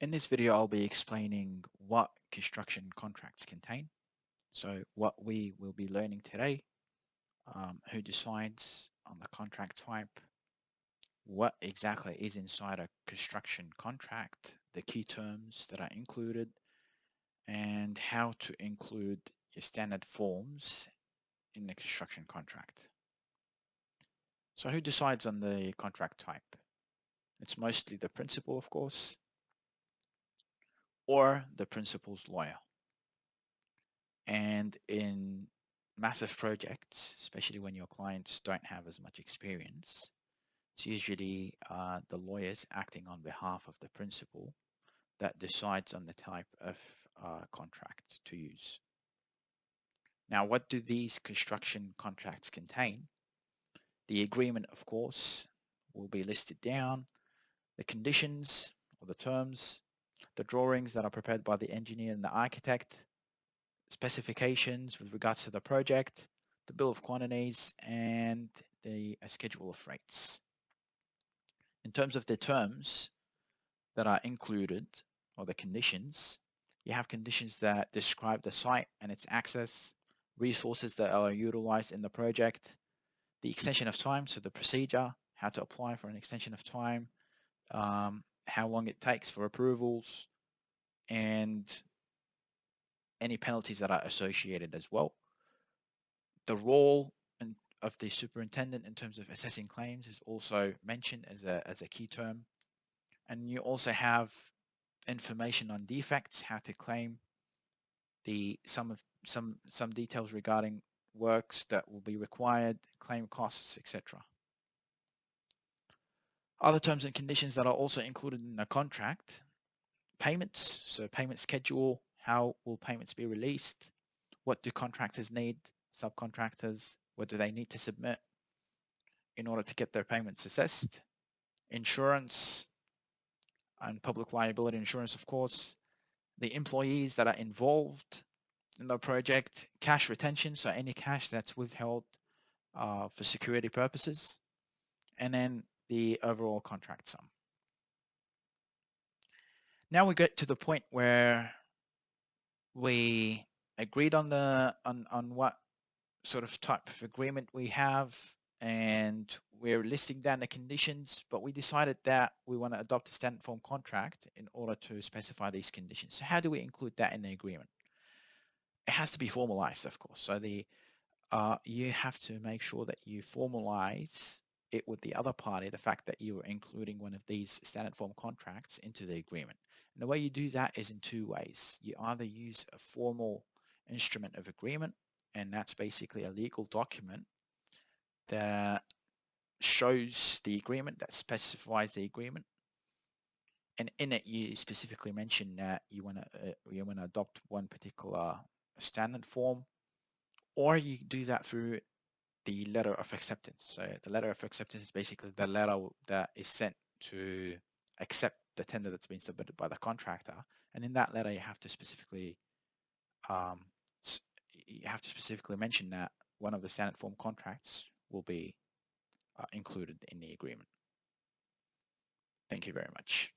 In this video, I'll be explaining what construction contracts contain. So what we will be learning today, who decides on the contract type, what exactly is inside a construction contract, the key terms that are included, and how to include your standard forms in the construction contract. So who decides on the contract type? It's mostly the principal, of course, or the principal's lawyer. And in massive projects, especially when your clients don't have as much experience, it's usually the lawyers acting on behalf of the principal that decides on the type of contract to use. Now, what do these construction contracts contain? The agreement, of course, will be listed down, the conditions or the terms, the drawings that are prepared by the engineer and the architect, specifications with regards to the project, the bill of quantities, and the schedule of rates. In terms of the terms that are included, or the conditions, you have conditions that describe the site and its access, resources that are utilized in the project, the extension of time, so the procedure, how to apply for an extension of time, how long it takes for approvals, and any penalties that are associated as well. The role of the superintendent in terms of assessing claims is also mentioned as a key term. And you also have information on defects, how to claim some details regarding works that will be required, claim costs, etc. Other terms and conditions that are also included in the contract: payments, so payment schedule, how will payments be released, what do contractors need, subcontractors, what do they need to submit in order to get their payments assessed, insurance and public liability insurance, of course, the employees that are involved in the project, cash retention, so any cash that's withheld for security purposes, and then the overall contract sum. Now we get to the point where we agreed on what sort of type of agreement we have, and we're listing down the conditions, but we decided that we want to adopt a standard form contract in order to specify these conditions. So how do we include that in the agreement? It has to be formalized, of course. So you have to make sure that you formalize it with the other party, the fact that you are including one of these standard form contracts into the agreement. And the way you do that is in two ways. You either use a formal instrument of agreement, and that's basically a legal document that shows the agreement, that specifies the agreement, and in it you specifically mention that you want to adopt one particular standard form, or you do that through the letter of acceptance. So the letter of acceptance is basically the letter that is sent to accept the tender that's been submitted by the contractor, and in that letter um, you have to specifically mention that one of the standard form contracts will be included in the agreement. Thank you very much.